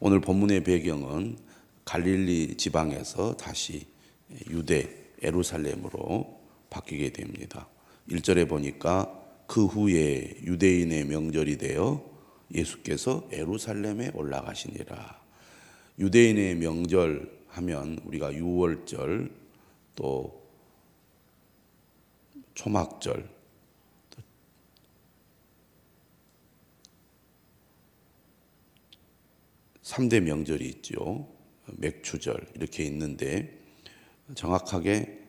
오늘 본문의 배경은 갈릴리 지방에서 다시 유대 예루살렘으로 바뀌게 됩니다. 1절에 보니까 그 후에 유대인의 명절이 되어 예수께서 예루살렘에 올라가시니라. 유대인의 명절 하면 우리가 유월절, 또 초막절, 3대 명절이 있죠. 맥추절 이렇게 있는데 정확하게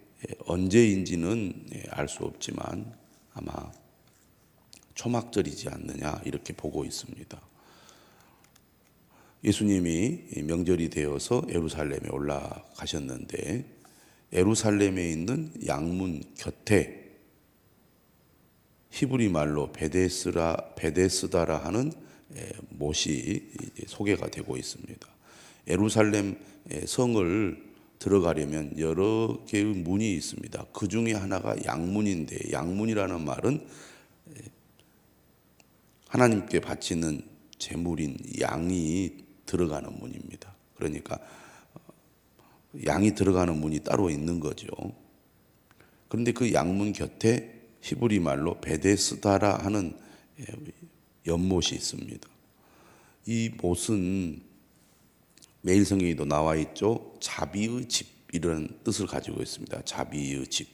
언제인지는 알 수 없지만 아마 초막절이지 않느냐 이렇게 보고 있습니다. 예수님이 명절이 되어서 예루살렘에 올라가셨는데 예루살렘에 있는 양문 곁에 히브리 말로 베데스다라 하는 못이 소개가 되고 있습니다. 예루살렘 성을 들어가려면 여러 개의 문이 있습니다. 그 중에 하나가 양문인데, 양문이라는 말은 하나님께 바치는 제물인 양이 들어가는 문입니다. 그러니까 양이 들어가는 문이 따로 있는 거죠. 그런데 그 양문 곁에 히브리 말로 베데스다라 하는 연못이 있습니다. 이 못은 매일 성경에도 나와 있죠. 자비의 집 이런 뜻을 가지고 있습니다. 자비의 집.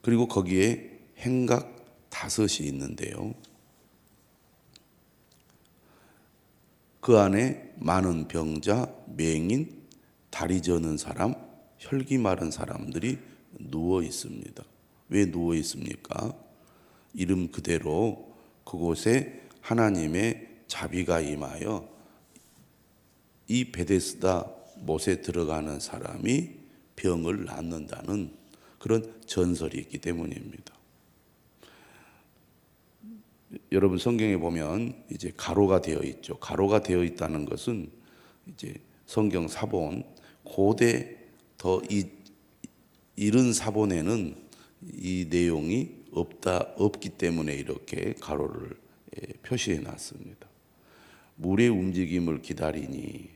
그리고 거기에 행각 5이 있는데요. 그 안에 많은 병자, 맹인, 다리 저는 사람, 혈기 마른 사람들이 누워 있습니다. 왜 누워 있습니까? 이름 그대로 그곳에 하나님의 자비가 임하여 이 베데스다 못에 들어가는 사람이 병을 낫는다는 그런 전설이 있기 때문입니다. 여러분 성경에 보면 이제 가로가 되어 있죠. 가로가 되어 있다는 것은 이제 성경 사본 고대 더 이른 사본에는 이 내용이 없기 때문에 이렇게 가로를 표시해 놨습니다. 물의 움직임을 기다리니,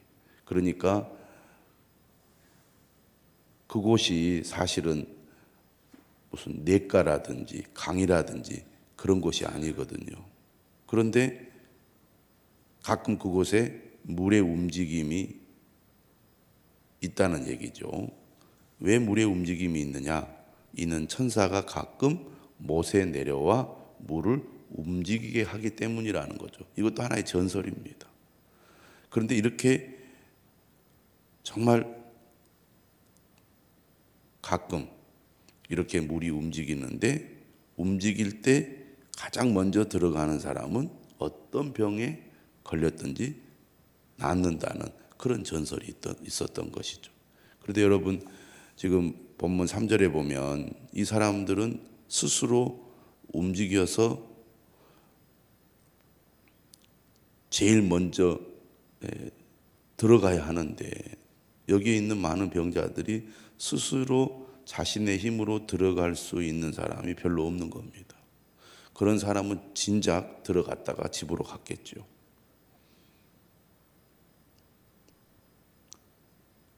그러니까 그곳이 사실은 무슨 냇가라든지 강이라든지 그런 곳이 아니거든요. 그런데 가끔 그곳에 물의 움직임이 있다는 얘기죠. 왜 물의 움직임이 있느냐? 이는 천사가 가끔 못에 내려와 물을 움직이게 하기 때문이라는 거죠. 이것도 하나의 전설입니다. 그런데 이렇게 정말 가끔 이렇게 물이 움직이는데 움직일 때 가장 먼저 들어가는 사람은 어떤 병에 걸렸든지 낫는다는 그런 전설이 있었던 것이죠. 그런데 여러분 지금 본문 3절에 보면 이 사람들은 스스로 움직여서 제일 먼저 들어가야 하는데 여기에 있는 많은 병자들이 스스로 자신의 힘으로 들어갈 수 있는 사람이 별로 없는 겁니다. 그런 사람은 진작 들어갔다가 집으로 갔겠죠.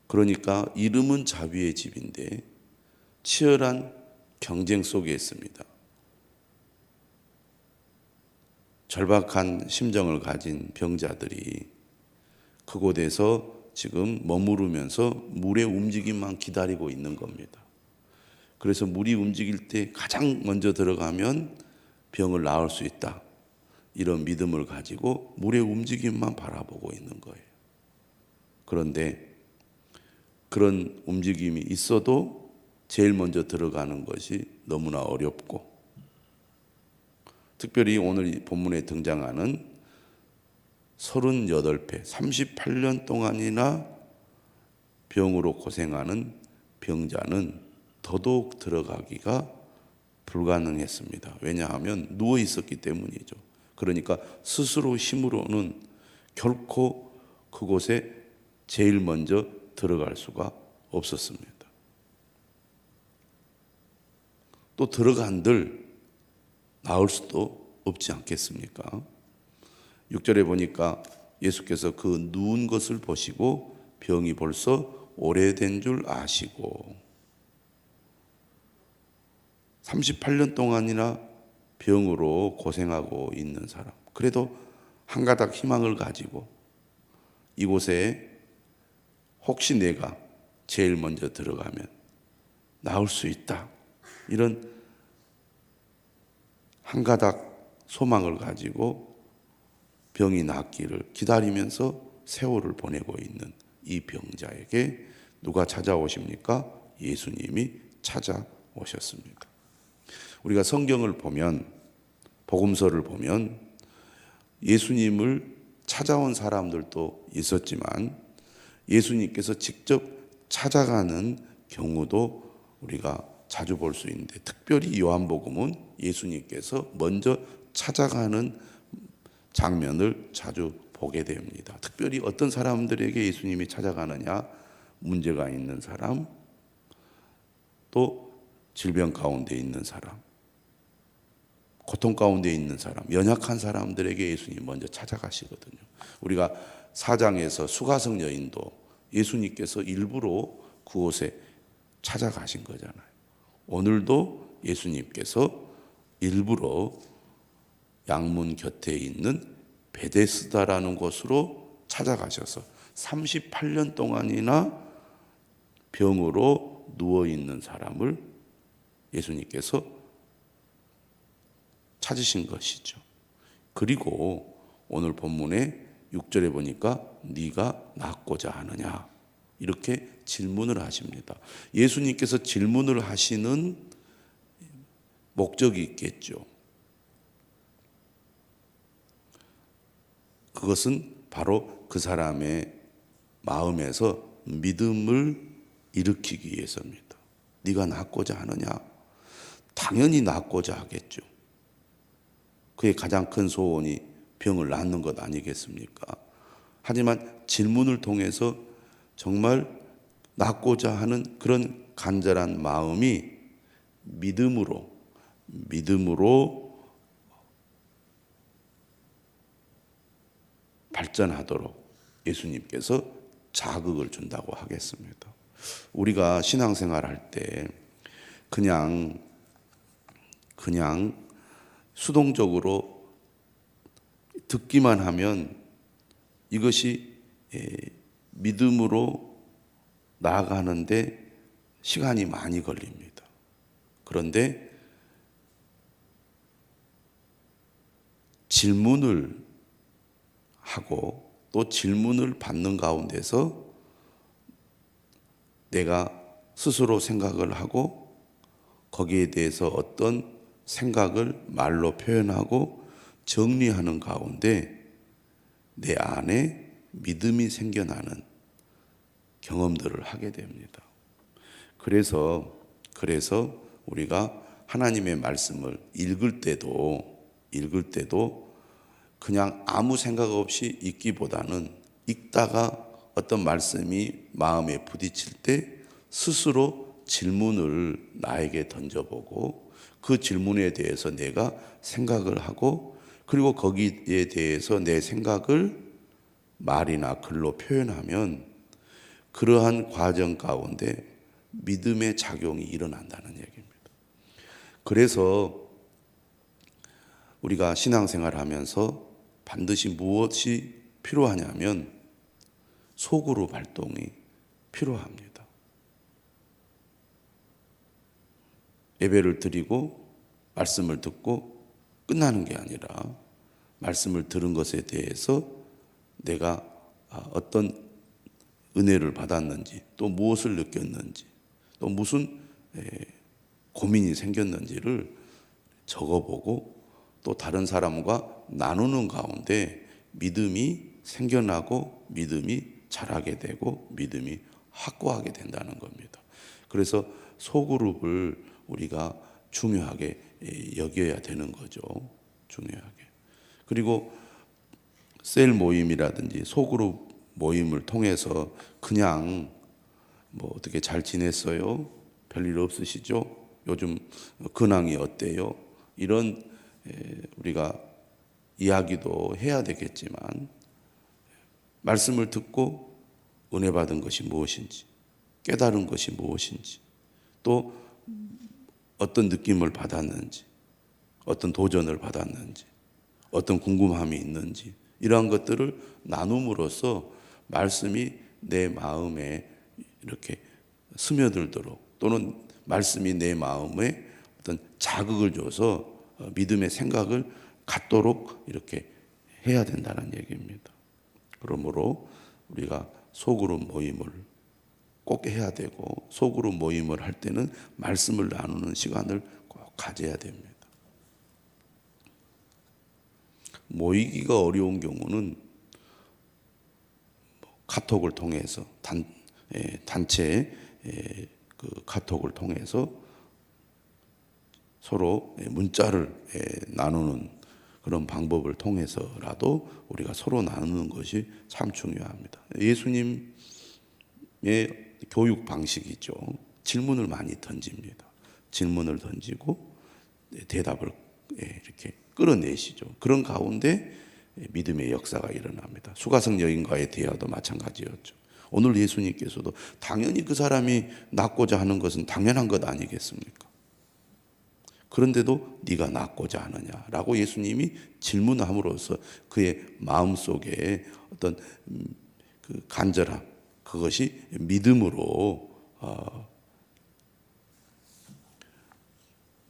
그러니까 이름은 자비의 집인데 치열한 경쟁 속에 있습니다. 절박한 심정을 가진 병자들이 그곳에서 지금 머무르면서 물의 움직임만 기다리고 있는 겁니다. 그래서 물이 움직일 때 가장 먼저 들어가면 병을 나을 수 있다. 이런 믿음을 가지고 물의 움직임만 바라보고 있는 거예요. 그런데 그런 움직임이 있어도 제일 먼저 들어가는 것이 너무나 어렵고, 특별히 오늘 본문에 등장하는 38배, 38년 동안이나 병으로 고생하는 병자는 더더욱 들어가기가 불가능했습니다. 왜냐하면 누워 있었기 때문이죠. 그러니까 스스로 힘으로는 결코 그곳에 제일 먼저 들어갈 수가 없었습니다. 또 들어간들 나올 수도 없지 않겠습니까? 6절에 보니까 예수께서 그 누운 것을 보시고 병이 벌써 오래된 줄 아시고 38년 동안이나 병으로 고생하고 있는 사람, 그래도 한 가닥 희망을 가지고 이곳에 혹시 내가 제일 먼저 들어가면 나을 수 있다, 이런 한 가닥 소망을 가지고 병이 낫기를 기다리면서 세월을 보내고 있는 이 병자에게 누가 찾아오십니까? 예수님이 찾아오셨습니다. 우리가 성경을 보면, 복음서를 보면 예수님을 찾아온 사람들도 있었지만 예수님께서 직접 찾아가는 경우도 우리가 자주 볼 수 있는데, 특별히 요한복음은 예수님께서 먼저 찾아가는 장면을 자주 보게 됩니다. 특별히 어떤 사람들에게 예수님이 찾아가느냐, 문제가 있는 사람, 또 질병 가운데 있는 사람, 고통 가운데 있는 사람, 연약한 사람들에게 예수님 먼저 찾아가시거든요. 우리가 4장에서 수가성 여인도 예수님께서 일부러 그곳에 찾아가신 거잖아요. 오늘도 예수님께서 일부러 양문 곁에 있는 베데스다라는 곳으로 찾아가셔서 38년 동안이나 병으로 누워있는 사람을 예수님께서 찾으신 것이죠. 그리고 오늘 본문에 6절에 보니까 네가 낫고자 하느냐, 이렇게 질문을 하십니다. 예수님께서 질문을 하시는 목적이 있겠죠. 그것은 바로 그 사람의 마음에서 믿음을 일으키기 위해서입니다. 네가 낫고자 하느냐? 당연히 낫고자 하겠죠. 그의 가장 큰 소원이 병을 낫는 것 아니겠습니까? 하지만 질문을 통해서 정말 낫고자 하는 그런 간절한 마음이 믿음으로 발전하도록 예수님께서 자극을 준다고 하겠습니다. 우리가 신앙생활 할 때 그냥 수동적으로 듣기만 하면 이것이 믿음으로 나아가는데 시간이 많이 걸립니다. 그런데 질문을 하고 또 질문을 받는 가운데서 내가 스스로 생각을 하고 거기에 대해서 어떤 생각을 말로 표현하고 정리하는 가운데 내 안에 믿음이 생겨나는 경험들을 하게 됩니다. 그래서 우리가 하나님의 말씀을 읽을 때도 그냥 아무 생각 없이 읽기보다는 읽다가 어떤 말씀이 마음에 부딪힐 때 스스로 질문을 나에게 던져보고 그 질문에 대해서 내가 생각을 하고 그리고 거기에 대해서 내 생각을 말이나 글로 표현하면 그러한 과정 가운데 믿음의 작용이 일어난다는 얘기입니다. 그래서 우리가 신앙생활을 하면서 반드시 무엇이 필요하냐면 소그룹 활동이 필요합니다. 예배를 드리고 말씀을 듣고 끝나는 게 아니라 말씀을 들은 것에 대해서 내가 어떤 은혜를 받았는지 또 무엇을 느꼈는지 또 무슨 고민이 생겼는지를 적어보고 또 다른 사람과 나누는 가운데 믿음이 생겨나고 믿음이 자라게 되고 믿음이 확고하게 된다는 겁니다. 그래서 소그룹을 우리가 중요하게 여겨야 되는 거죠. 중요하게. 그리고 셀 모임이라든지 소그룹 모임을 통해서 그냥 뭐 어떻게 잘 지냈어요? 별일 없으시죠? 요즘 근황이 어때요? 이런 우리가 이야기도 해야 되겠지만 말씀을 듣고 은혜 받은 것이 무엇인지, 깨달은 것이 무엇인지, 또 어떤 느낌을 받았는지, 어떤 도전을 받았는지, 어떤 궁금함이 있는지, 이러한 것들을 나눔으로써 말씀이 내 마음에 이렇게 스며들도록, 또는 말씀이 내 마음에 어떤 자극을 줘서 믿음의 생각을 갖도록 이렇게 해야 된다는 얘기입니다. 그러므로 우리가 소그룹 모임을 꼭 해야 되고, 소그룹 모임을 할 때는 말씀을 나누는 시간을 꼭 가져야 됩니다. 모이기가 어려운 경우는 카톡을 통해서 단체 그 카톡을 통해서 서로 문자를 나누는 그런 방법을 통해서라도 우리가 서로 나누는 것이 참 중요합니다. 예수님의 교육 방식이죠. 질문을 많이 던집니다. 질문을 던지고 대답을 이렇게 끌어내시죠. 그런 가운데 믿음의 역사가 일어납니다. 수가성 여인과의 대화도 마찬가지였죠. 오늘 예수님께서도 당연히 그 사람이 낫고자 하는 것은 당연한 것 아니겠습니까? 그런데도 네가 낫고자 하느냐라고 예수님이 질문함으로써 그의 마음속에 어떤 그 간절함, 그것이 믿음으로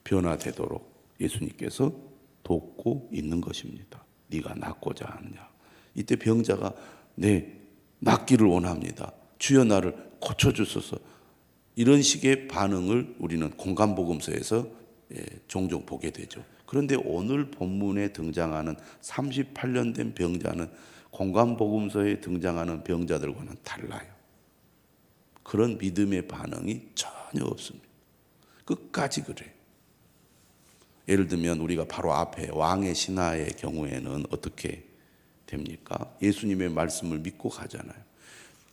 변화되도록 예수님께서 돕고 있는 것입니다. 네가 낫고자 하느냐. 이때 병자가 낫기를 원합니다. 주여 나를 고쳐주소서. 이런 식의 반응을 우리는 공간복음서에서 종종 보게 되죠. 그런데 오늘 본문에 등장하는 38년 된 병자는 공간복음서에 등장하는 병자들과는 달라요. 그런 믿음의 반응이 전혀 없습니다. 끝까지 그래요. 예를 들면 우리가 바로 앞에 왕의 신하의 경우에는 어떻게 됩니까? 예수님의 말씀을 믿고 가잖아요.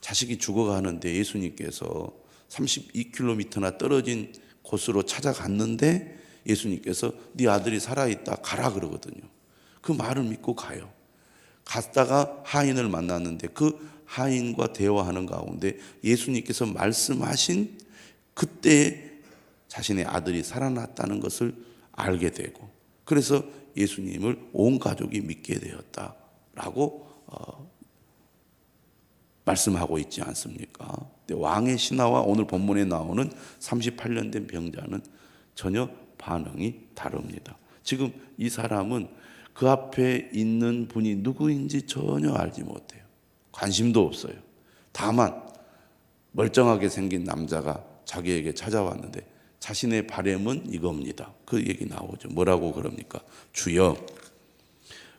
자식이 죽어가는데 예수님께서 32km나 떨어진 곳으로 찾아갔는데 예수님께서 네 아들이 살아있다 가라 그러거든요. 그 말을 믿고 가요. 갔다가 하인을 만났는데 그 하인과 대화하는 가운데 예수님께서 말씀하신 그때에 자신의 아들이 살아났다는 것을 알게 되고, 그래서 예수님을 온 가족이 믿게 되었다라고 말씀하고 있지 않습니까? 왕의 신하와 오늘 본문에 나오는 38년 된 병자는 전혀 반응이 다릅니다. 지금 이 사람은 그 앞에 있는 분이 누구인지 전혀 알지 못해요. 관심도 없어요. 다만 멀쩡하게 생긴 남자가 자기에게 찾아왔는데 자신의 바람은 이겁니다. 그 얘기 나오죠. 뭐라고 그럽니까? 주여,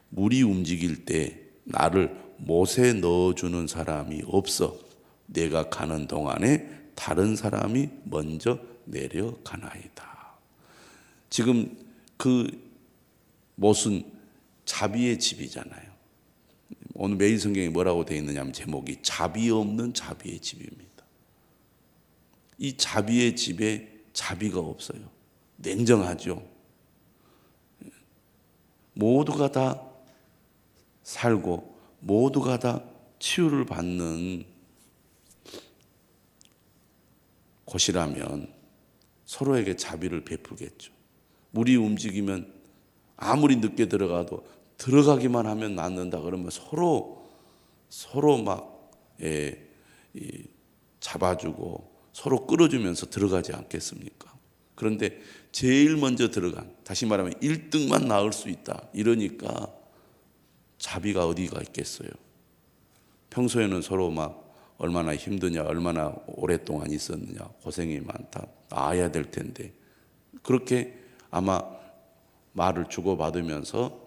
물이 움직일 때 나를 못에 넣어주는 사람이 없어. 내가 가는 동안에 다른 사람이 먼저 내려가나이다. 지금 그 못은 자비의 집이잖아요. 오늘 매일 성경에 뭐라고 되어 있느냐 하면 제목이 자비 없는 자비의 집입니다. 이 자비의 집에 자비가 없어요. 냉정하죠. 모두가 다 살고 모두가 다 치유를 받는 곳이라면 서로에게 자비를 베풀겠죠. 물이 움직이면 아무리 늦게 들어가도 들어가기만 하면 낫는다 그러면 서로 막 잡아주고 서로 끌어주면서 들어가지 않겠습니까? 그런데 제일 먼저 들어간, 다시 말하면 1등만 나을 수 있다 이러니까 자비가 어디가 있겠어요? 평소에는 서로 막 얼마나 힘드냐, 얼마나 오랫동안 있었느냐, 고생이 많다, 나아야 될 텐데, 그렇게 아마 말을 주고받으면서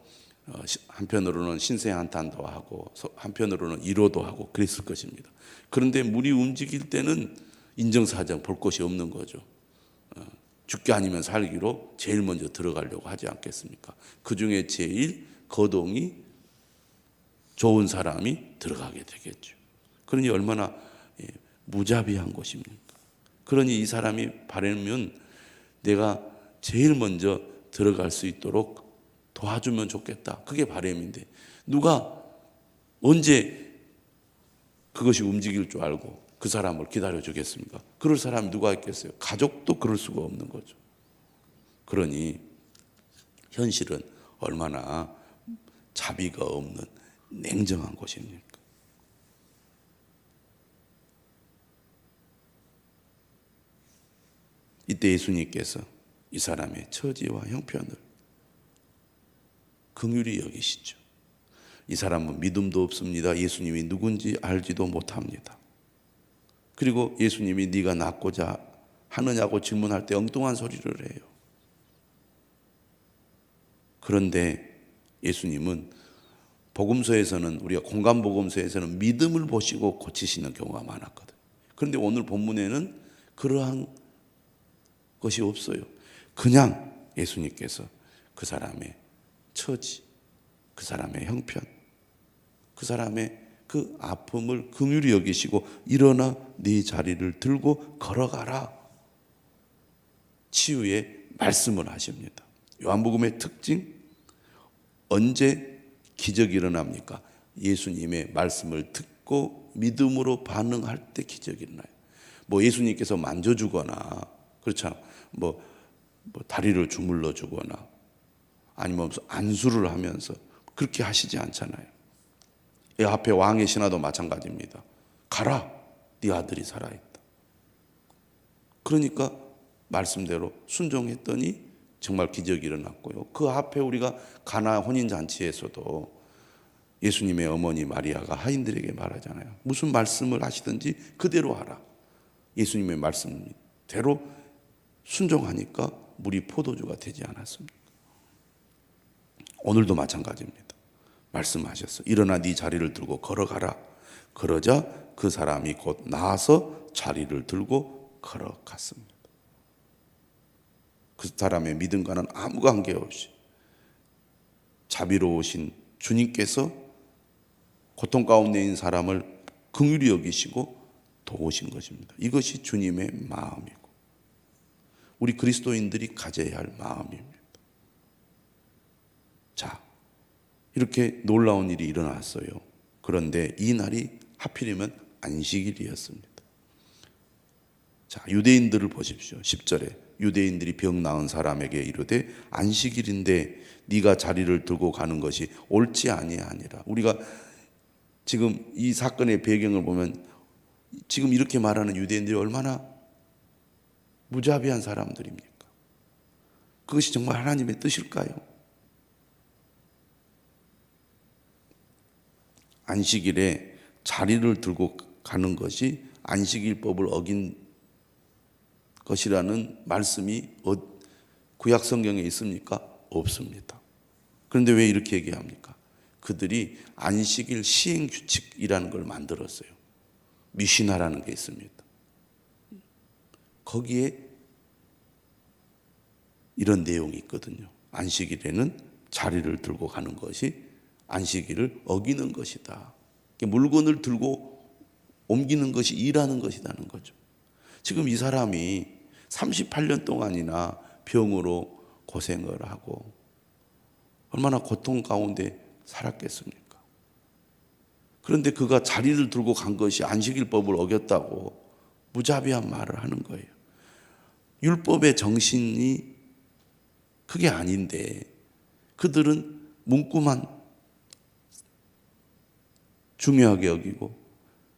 한편으로는 신세한탄도 하고 한편으로는 위로도 하고 그랬을 것입니다. 그런데 물이 움직일 때는 인정사정 볼 것이 없는 거죠. 죽기 아니면 살기로 제일 먼저 들어가려고 하지 않겠습니까? 그 중에 제일 거동이 좋은 사람이 들어가게 되겠죠. 그러니 얼마나 무자비한 것입니까? 그러니 이 사람이 바라면 내가 제일 먼저 들어갈 수 있도록 도와주면 좋겠다. 그게 바람인데 누가 언제 그것이 움직일 줄 알고 그 사람을 기다려 주겠습니까? 그럴 사람이 누가 있겠어요? 가족도 그럴 수가 없는 거죠. 그러니 현실은 얼마나 자비가 없는 냉정한 곳입니까? 이때 예수님께서 이 사람의 처지와 형편을 긍휼히 여기시죠. 이 사람은 믿음도 없습니다. 예수님이 누군지 알지도 못합니다. 그리고 예수님이 네가 낫고자 하느냐고 질문할 때 엉뚱한 소리를 해요. 그런데 예수님은 복음서에서는, 우리가 공간복음서에서는 믿음을 보시고 고치시는 경우가 많았거든. 그런데 오늘 본문에는 그러한 것이 없어요. 그냥 예수님께서 그 사람의 처지, 그 사람의 형편, 그 사람의 그 아픔을 긍휼히 여기시고 일어나 네 자리를 들고 걸어가라, 치유의 말씀을 하십니다. 요한복음의 특징, 언제 기적이 일어납니까? 예수님의 말씀을 듣고 믿음으로 반응할 때 기적이 일어나요. 뭐 예수님께서 만져주거나, 그렇잖아, 뭐 다리를 주물러 주거나 아니면 안수를 하면서 그렇게 하시지 않잖아요. 이 앞에 왕의 신하도 마찬가지입니다. 가라, 네 아들이 살아있다. 그러니까 말씀대로 순종했더니 정말 기적이 일어났고요. 그 앞에 우리가 가나 혼인잔치에서도 예수님의 어머니 마리아가 하인들에게 말하잖아요. 무슨 말씀을 하시든지 그대로 하라. 예수님의 말씀대로 순종하니까 물이 포도주가 되지 않았습니까? 오늘도 마찬가지입니다. 말씀하셨어. 일어나 네 자리를 들고 걸어가라. 그러자 그 사람이 곧 나아서 자리를 들고 걸어갔습니다. 그 사람의 믿음과는 아무 관계없이 자비로우신 주님께서 고통 가운데 있는 사람을 긍휼히 여기시고 도우신 것입니다. 이것이 주님의 마음이고 우리 그리스도인들이 가져야 할 마음입니다. 자, 이렇게 놀라운 일이 일어났어요. 그런데 이 날이 하필이면 안식일이었습니다. 자, 유대인들을 보십시오. 10절에 유대인들이 병 나은 사람에게 이르되 안식일인데 네가 자리를 들고 가는 것이 옳지 아니하니라. 우리가 지금 이 사건의 배경을 보면 지금 이렇게 말하는 유대인들이 얼마나 무자비한 사람들입니까? 그것이 정말 하나님의 뜻일까요? 안식일에 자리를 들고 가는 것이 안식일법을 어긴 것이라는 말씀이 구약 성경에 있습니까? 없습니다. 그런데 왜 이렇게 얘기합니까? 그들이 안식일 시행 규칙이라는 걸 만들었어요. 미시나라는 게 있습니다. 거기에 이런 내용이 있거든요. 안식일에는 자리를 들고 가는 것이 안식일을 어기는 것이다. 물건을 들고 옮기는 것이 일하는 것이라는 거죠. 지금 이 사람이 38년 동안이나 병으로 고생을 하고 얼마나 고통 가운데 살았겠습니까? 그런데 그가 자리를 들고 간 것이 안식일법을 어겼다고 무자비한 말을 하는 거예요. 율법의 정신이 그게 아닌데 그들은 문구만 중요하게 여기고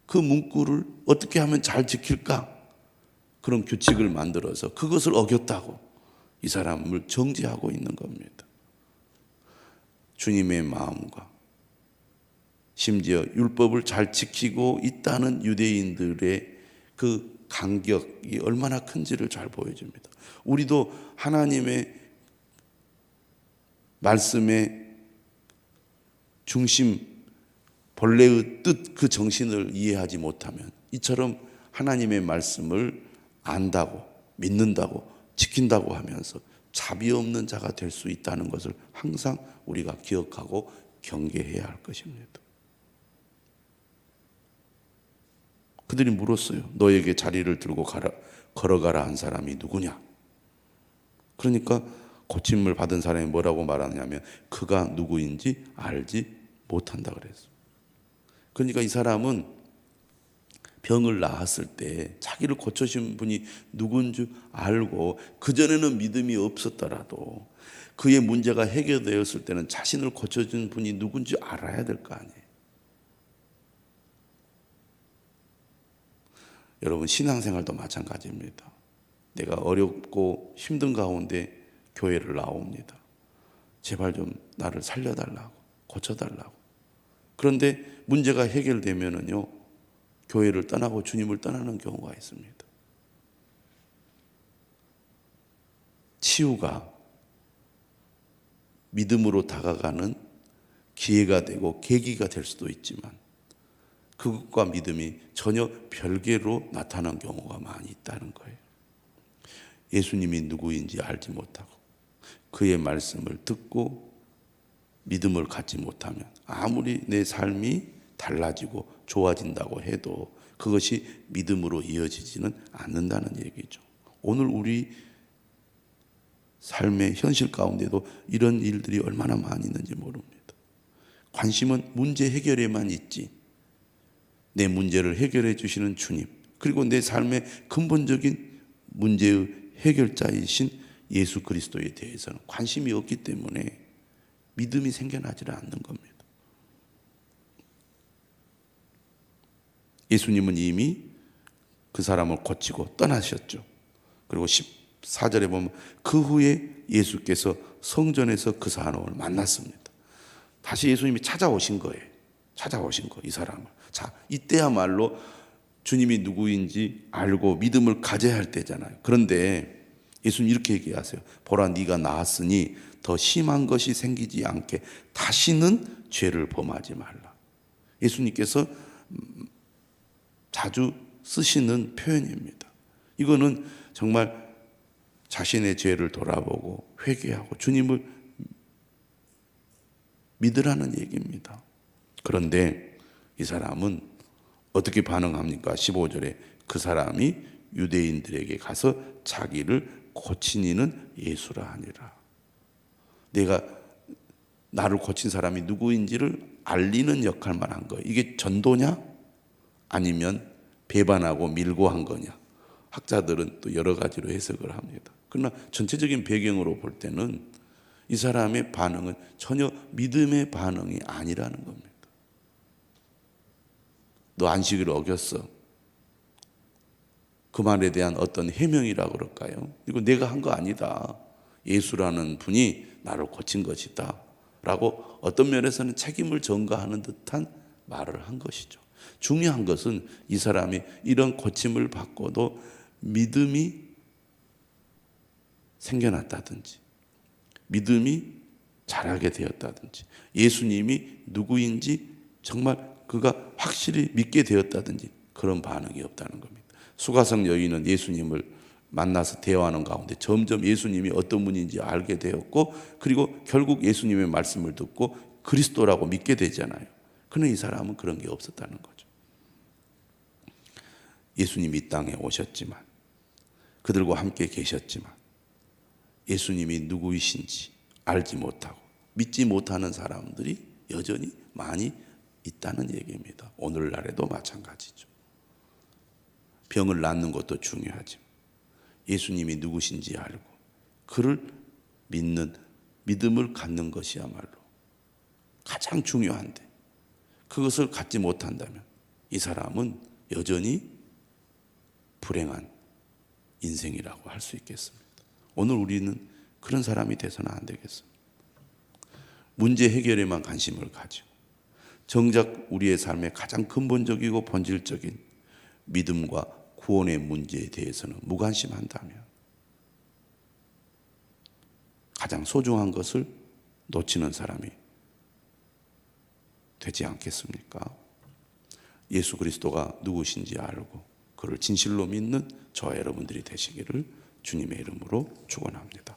그 문구를 어떻게 하면 잘 지킬까? 그런 규칙을 만들어서 그것을 어겼다고 이 사람을 정죄하고 있는 겁니다. 주님의 마음과 심지어 율법을 잘 지키고 있다는 유대인들의 그 간격이 얼마나 큰지를 잘 보여줍니다. 우리도 하나님의 말씀의 중심, 본래의 뜻, 그 정신을 이해하지 못하면 이처럼 하나님의 말씀을 안다고, 믿는다고, 지킨다고 하면서 자비 없는 자가 될 수 있다는 것을 항상 우리가 기억하고 경계해야 할 것입니다. 그들이 물었어요. 너에게 자리를 들고 걸어가라 한 사람이 누구냐? 그러니까 고침을 받은 사람이 뭐라고 말하냐면 그가 누구인지 알지 못한다 그랬어. 그러니까 이 사람은 병을 나았을 때 자기를 고쳐신 분이 누군지 알고 그전에는 믿음이 없었더라도 그의 문제가 해결되었을 때는 자신을 고쳐준 분이 누군지 알아야 될 거 아니에요. 여러분, 신앙생활도 마찬가지입니다. 내가 어렵고 힘든 가운데 교회를 나옵니다. 제발 좀 나를 살려달라고, 고쳐달라고. 그런데 문제가 해결되면은요, 교회를 떠나고 주님을 떠나는 경우가 있습니다. 치유가 믿음으로 다가가는 기회가 되고 계기가 될 수도 있지만 그것과 믿음이 전혀 별개로 나타난 경우가 많이 있다는 거예요. 예수님이 누구인지 알지 못하고 그의 말씀을 듣고 믿음을 갖지 못하면 아무리 내 삶이 달라지고 좋아진다고 해도 그것이 믿음으로 이어지지는 않는다는 얘기죠. 오늘 우리 삶의 현실 가운데도 이런 일들이 얼마나 많이 있는지 모릅니다. 관심은 문제 해결에만 있지, 내 문제를 해결해 주시는 주님, 그리고 내 삶의 근본적인 문제의 해결자이신 예수 그리스도에 대해서는 관심이 없기 때문에 믿음이 생겨나지 않는 겁니다. 예수님은 이미 그 사람을 고치고 떠나셨죠. 그리고 14절에 보면 그 후에 예수께서 성전에서 그 사람을 만났습니다. 다시 예수님이 찾아오신 거예요. 찾아오신 거, 이 사람을. 자, 이때야말로 주님이 누구인지 알고 믿음을 가져야 할 때잖아요. 그런데 예수님 이렇게 얘기하세요. 보라, 네가 나았으니 더 심한 것이 생기지 않게 다시는 죄를 범하지 말라. 예수님께서 자주 쓰시는 표현입니다. 이거는 정말 자신의 죄를 돌아보고 회개하고 주님을 믿으라는 얘기입니다. 그런데 이 사람은 어떻게 반응합니까? 15절에 그 사람이 유대인들에게 가서 자기를 고친 이는 예수라 하니라. 내가 나를 고친 사람이 누구인지를 알리는 역할만 한 거예요. 이게 전도냐? 아니면 배반하고 밀고 한 거냐? 학자들은 또 여러 가지로 해석을 합니다. 그러나 전체적인 배경으로 볼 때는 이 사람의 반응은 전혀 믿음의 반응이 아니라는 겁니다. 너 안식을 어겼어. 그 말에 대한 어떤 해명이라고 그럴까요? 이거 내가 한 거 아니다. 예수라는 분이 나를 고친 것이다. 라고 어떤 면에서는 책임을 전가하는 듯한 말을 한 것이죠. 중요한 것은 이 사람이 이런 고침을 받고도 믿음이 생겨났다든지 믿음이 자라게 되었다든지 예수님이 누구인지 정말 그가 확실히 믿게 되었다든지 그런 반응이 없다는 겁니다. 수가성 여인은 예수님을 만나서 대화하는 가운데 점점 예수님이 어떤 분인지 알게 되었고 그리고 결국 예수님의 말씀을 듣고 그리스도라고 믿게 되잖아요. 그런데 이 사람은 그런 게 없었다는 거죠. 예수님이 이 땅에 오셨지만 그들과 함께 계셨지만 예수님이 누구이신지 알지 못하고 믿지 못하는 사람들이 여전히 많이 있다는 얘기입니다. 오늘날에도 마찬가지죠. 병을 낫는 것도 중요하지만 예수님이 누구신지 알고 그를 믿는 믿음을 갖는 것이야말로 가장 중요한데 그것을 갖지 못한다면 이 사람은 여전히 불행한 인생이라고 할 수 있겠습니다. 오늘 우리는 그런 사람이 돼서는 안 되겠습니다. 문제 해결에만 관심을 가지고 정작 우리의 삶의 가장 근본적이고 본질적인 믿음과 구원의 문제에 대해서는 무관심한다면 가장 소중한 것을 놓치는 사람이 되지 않겠습니까? 예수 그리스도가 누구신지 알고 그를 진실로 믿는 저와 여러분들이 되시기를 주님의 이름으로 축원합니다.